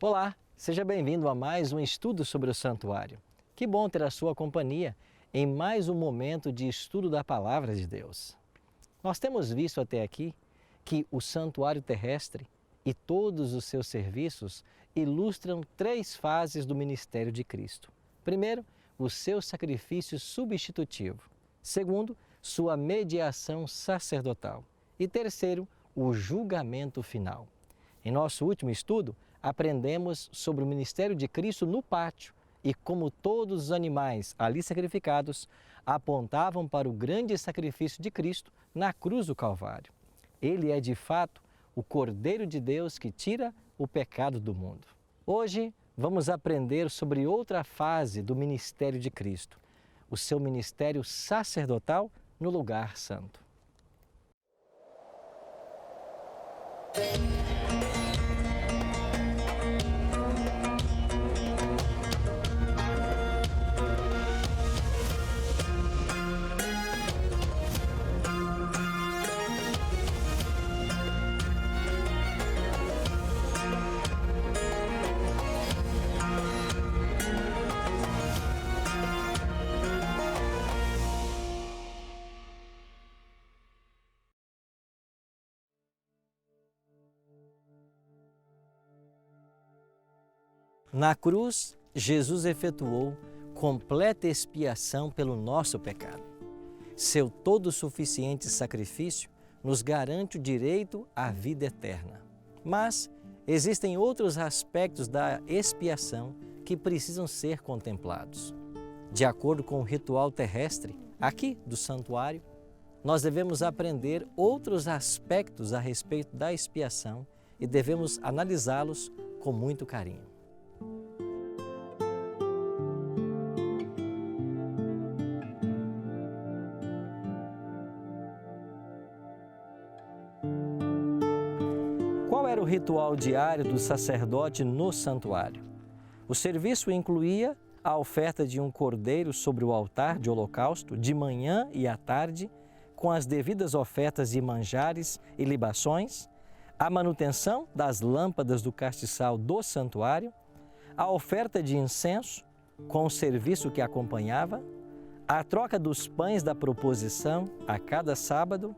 Olá, seja bem-vindo a mais um estudo sobre o Santuário. Que bom ter a sua companhia em mais um momento de estudo da Palavra de Deus. Nós temos visto até aqui que o Santuário Terrestre e todos os seus serviços ilustram três fases do ministério de Cristo. Primeiro, o seu sacrifício substitutivo. Segundo, sua mediação sacerdotal. E terceiro, o julgamento final. Em nosso último estudo, aprendemos sobre o ministério de Cristo no pátio e como todos os animais ali sacrificados apontavam para o grande sacrifício de Cristo na cruz do Calvário. Ele é de fato o Cordeiro de Deus que tira o pecado do mundo. Hoje vamos aprender sobre outra fase do ministério de Cristo, o seu ministério sacerdotal no lugar santo. Na cruz, Jesus efetuou completa expiação pelo nosso pecado. Seu todo suficiente sacrifício nos garante o direito à vida eterna. Mas existem outros aspectos da expiação que precisam ser contemplados. De acordo com o ritual terrestre, aqui do santuário, nós devemos aprender outros aspectos a respeito da expiação e devemos analisá-los com muito carinho. Qual era o ritual diário do sacerdote no santuário? O serviço incluía a oferta de um cordeiro sobre o altar de holocausto de manhã e à tarde, com as devidas ofertas de manjares e libações, a manutenção das lâmpadas do castiçal do santuário, a oferta de incenso com o serviço que acompanhava, a troca dos pães da proposição a cada sábado,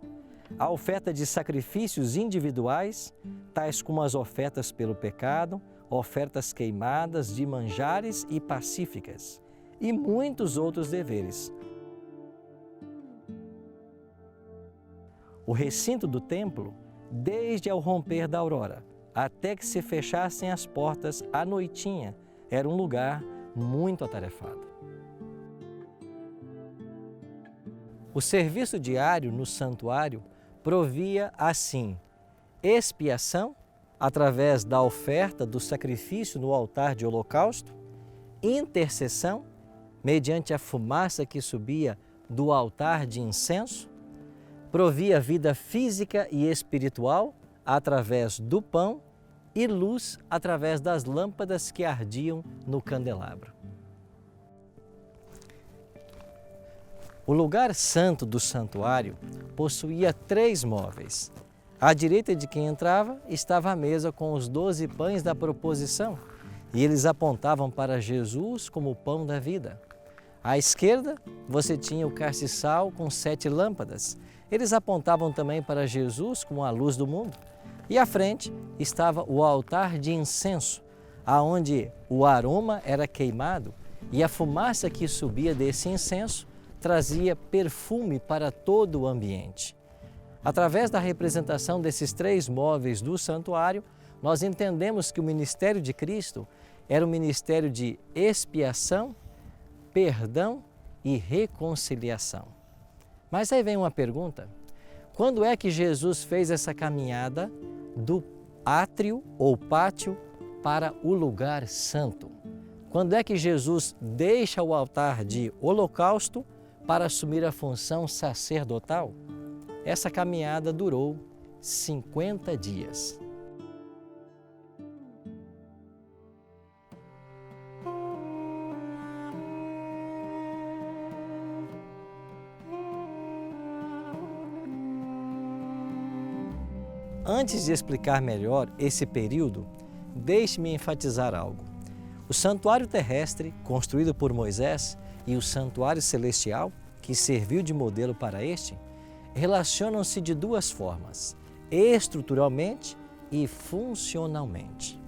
a oferta de sacrifícios individuais, tais como as ofertas pelo pecado, ofertas queimadas de manjares e pacíficas, e muitos outros deveres. O recinto do templo, desde ao romper da aurora até que se fechassem as portas à noitinha, era um lugar muito atarefado. O serviço diário no santuário provia, assim, expiação, através da oferta do sacrifício no altar de holocausto, intercessão, mediante a fumaça que subia do altar de incenso, provia vida física e espiritual através do pão e luz através das lâmpadas que ardiam no candelabro. O lugar santo do santuário possuía 3 móveis. À direita de quem entrava estava a mesa com os 12 pães da proposição, e eles apontavam para Jesus como o pão da vida. À esquerda, você tinha o castiçal com 7 lâmpadas. Eles apontavam também para Jesus como a luz do mundo. E à frente estava o altar de incenso, aonde o aroma era queimado e a fumaça que subia desse incenso trazia perfume para todo o ambiente. Através da representação desses 3 móveis do santuário, nós entendemos que o ministério de Cristo era um ministério de expiação, perdão e reconciliação. Mas aí vem uma pergunta: quando é que Jesus fez essa caminhada do átrio ou pátio para o lugar santo? Quando é que Jesus deixa o altar de holocausto para assumir a função sacerdotal? Essa caminhada durou 50 dias. Antes de explicar melhor esse período, deixe-me enfatizar algo. O santuário terrestre, construído por Moisés, e o santuário celestial, que serviu de modelo para este, relacionam-se de duas formas, estruturalmente e funcionalmente.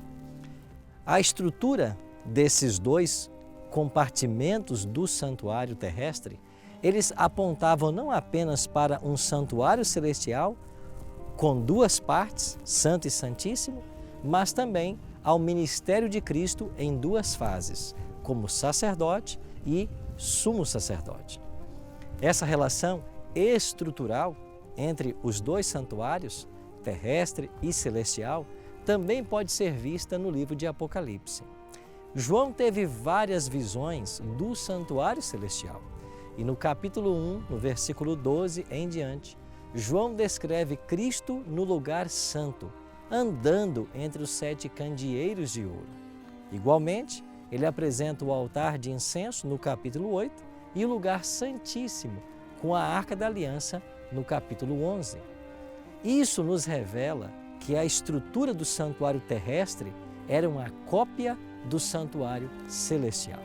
A estrutura desses dois compartimentos do santuário terrestre, eles apontavam não apenas para um santuário celestial com duas partes, Santo e Santíssimo, mas também ao ministério de Cristo em duas fases, como sacerdote e sumo sacerdote. Essa relação estrutural entre os dois santuários, terrestre e celestial, também pode ser vista no livro de Apocalipse. João teve várias visões do santuário celestial e no capítulo 1, no versículo 12 em diante, João descreve Cristo no lugar santo, andando entre os 7 candeeiros de ouro. Igualmente, ele apresenta o altar de incenso no capítulo 8 e o lugar santíssimo com a Arca da Aliança no capítulo 11. Isso nos revela que a estrutura do santuário terrestre era uma cópia do santuário celestial.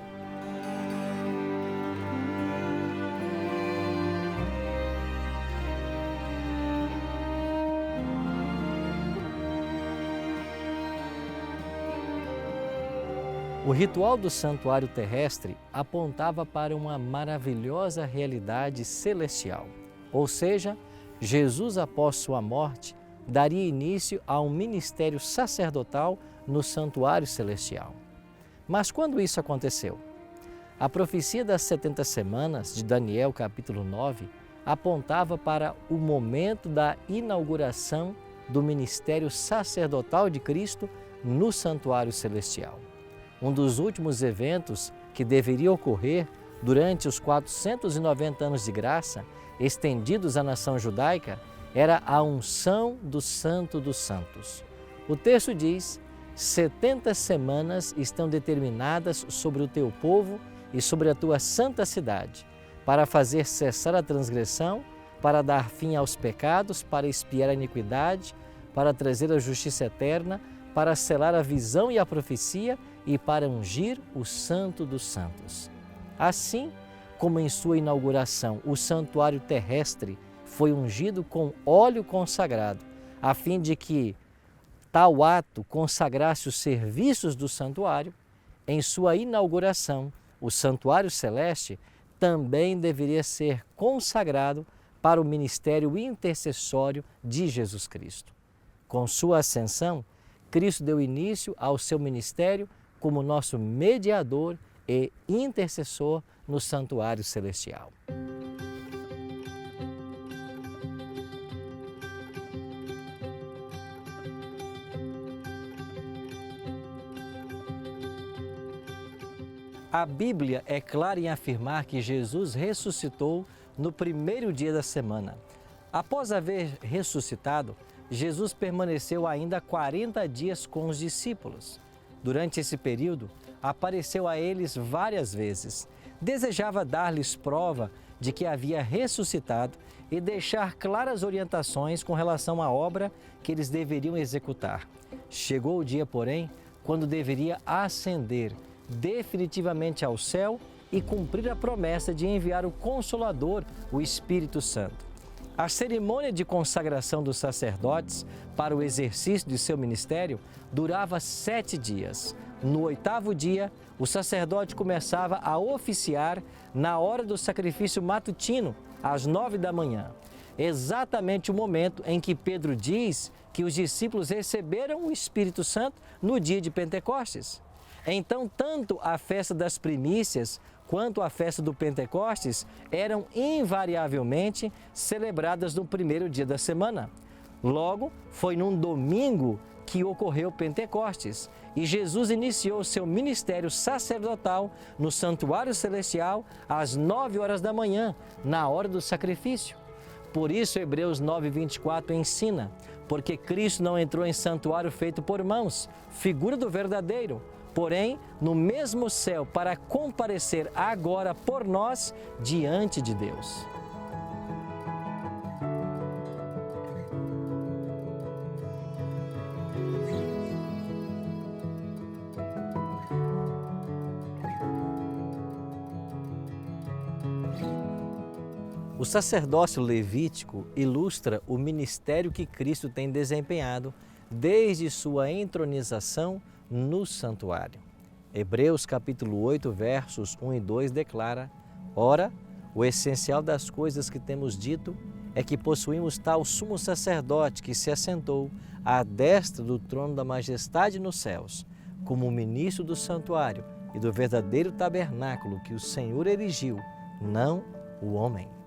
O ritual do santuário terrestre apontava para uma maravilhosa realidade celestial, ou seja, Jesus, após sua morte, daria início a um ministério sacerdotal no santuário celestial. Mas quando isso aconteceu? A profecia das 70 semanas de Daniel, capítulo 9, apontava para o momento da inauguração do ministério sacerdotal de Cristo no santuário celestial. Um dos últimos eventos que deveria ocorrer durante os 490 anos de graça estendidos à nação judaica era a unção do Santo dos Santos. O texto diz: 70 semanas estão determinadas sobre o teu povo e sobre a tua santa cidade, para fazer cessar a transgressão, para dar fim aos pecados, para expiar a iniquidade, para trazer a justiça eterna, para selar a visão e a profecia e para ungir o Santo dos Santos. Assim como em sua inauguração o santuário terrestre foi ungido com óleo consagrado, a fim de que tal ato consagrasse os serviços do santuário, em sua inauguração, o santuário celeste também deveria ser consagrado para o ministério intercessório de Jesus Cristo. Com sua ascensão, Cristo deu início ao seu ministério como nosso mediador e intercessor no santuário celestial. A Bíblia é clara em afirmar que Jesus ressuscitou no primeiro dia da semana. Após haver ressuscitado, Jesus permaneceu ainda 40 dias com os discípulos. Durante esse período, apareceu a eles várias vezes. Desejava dar-lhes prova de que havia ressuscitado e deixar claras orientações com relação à obra que eles deveriam executar. Chegou o dia, porém, quando deveria ascender definitivamente ao céu e cumprir a promessa de enviar o Consolador, o Espírito Santo. A cerimônia de consagração dos sacerdotes para o exercício de seu ministério durava 7 dias. No 8º dia, o sacerdote começava a oficiar na hora do sacrifício matutino, às 9 da manhã. Exatamente o momento em que Pedro diz que os discípulos receberam o Espírito Santo no dia de Pentecostes. Então, tanto a festa das primícias quanto a festa do Pentecostes eram invariavelmente celebradas no primeiro dia da semana. Logo, foi num domingo que ocorreu Pentecostes e Jesus iniciou seu ministério sacerdotal no santuário celestial às 9 horas da manhã, na hora do sacrifício. Por isso, Hebreus 9:24 ensina: porque Cristo não entrou em santuário feito por mãos, figura do verdadeiro, porém no mesmo céu, para comparecer agora por nós diante de Deus. O sacerdócio levítico ilustra o ministério que Cristo tem desempenhado desde sua entronização no santuário. Hebreus capítulo 8, versos 1 e 2 declara: Ora, o essencial das coisas que temos dito é que possuímos tal sumo sacerdote que se assentou à destra do trono da majestade nos céus, como ministro do santuário e do verdadeiro tabernáculo que o Senhor erigiu, não o homem.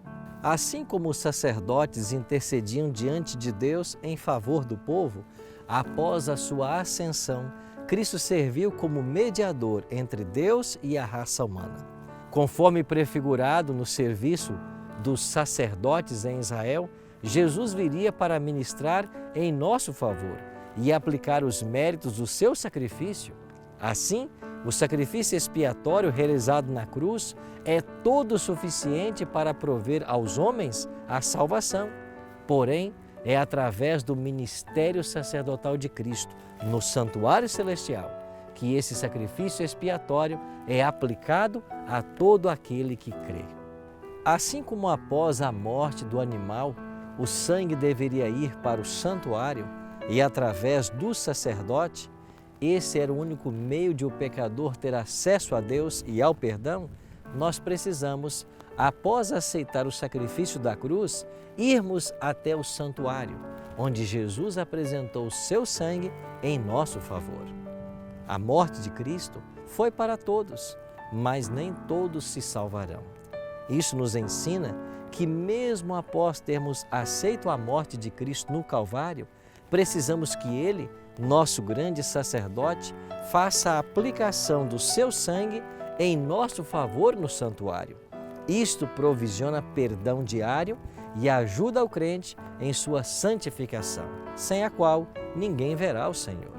Assim como os sacerdotes intercediam diante de Deus em favor do povo, após a sua ascensão, Cristo serviu como mediador entre Deus e a raça humana. Conforme prefigurado no serviço dos sacerdotes em Israel, Jesus viria para ministrar em nosso favor e aplicar os méritos do seu sacrifício. Assim, o sacrifício expiatório realizado na cruz é todo suficiente para prover aos homens a salvação. Porém, é através do ministério sacerdotal de Cristo, no santuário celestial, que esse sacrifício expiatório é aplicado a todo aquele que crê. Assim como após a morte do animal, o sangue deveria ir para o santuário e através do sacerdote, esse era o único meio de o pecador ter acesso a Deus e ao perdão, nós precisamos, após aceitar o sacrifício da cruz, irmos até o santuário, onde Jesus apresentou o seu sangue em nosso favor. A morte de Cristo foi para todos, mas nem todos se salvarão. Isso nos ensina que mesmo após termos aceito a morte de Cristo no Calvário, precisamos que Ele, nosso grande sacerdote, faça a aplicação do seu sangue em nosso favor no santuário. Isto provisiona perdão diário e ajuda o crente em sua santificação, sem a qual ninguém verá o Senhor.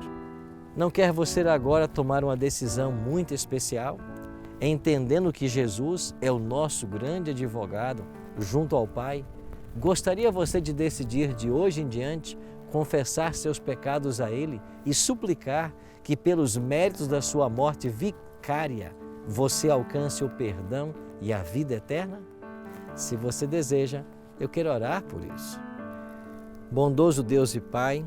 Não quer você agora tomar uma decisão muito especial? Entendendo que Jesus é o nosso grande advogado junto ao Pai, gostaria você de decidir de hoje em diante confessar seus pecados a Ele e suplicar que pelos méritos da sua morte vicária você alcance o perdão e a vida eterna? Se você deseja, eu quero orar por isso. Bondoso Deus e Pai,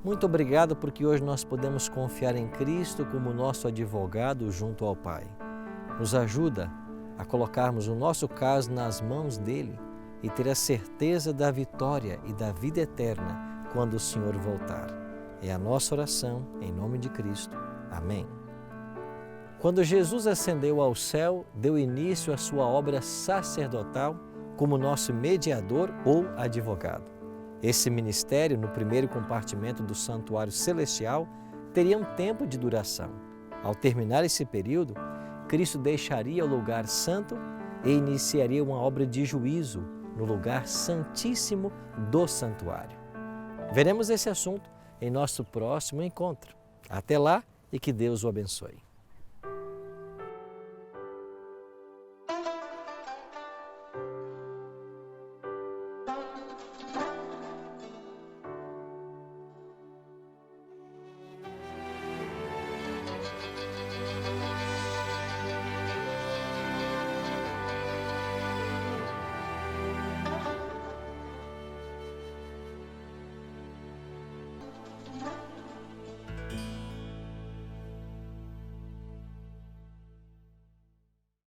muito obrigado porque hoje nós podemos confiar em Cristo como nosso advogado junto ao Pai. Nos ajuda a colocarmos o nosso caso nas mãos dEle e ter a certeza da vitória e da vida eterna quando o Senhor voltar. É a nossa oração, em nome de Cristo. Amém. Quando Jesus ascendeu ao céu, deu início à sua obra sacerdotal como nosso mediador ou advogado. Esse ministério, no primeiro compartimento do santuário celestial, teria um tempo de duração. Ao terminar esse período, Cristo deixaria o lugar santo e iniciaria uma obra de juízo no lugar santíssimo do santuário. Veremos esse assunto em nosso próximo encontro. Até lá e que Deus o abençoe.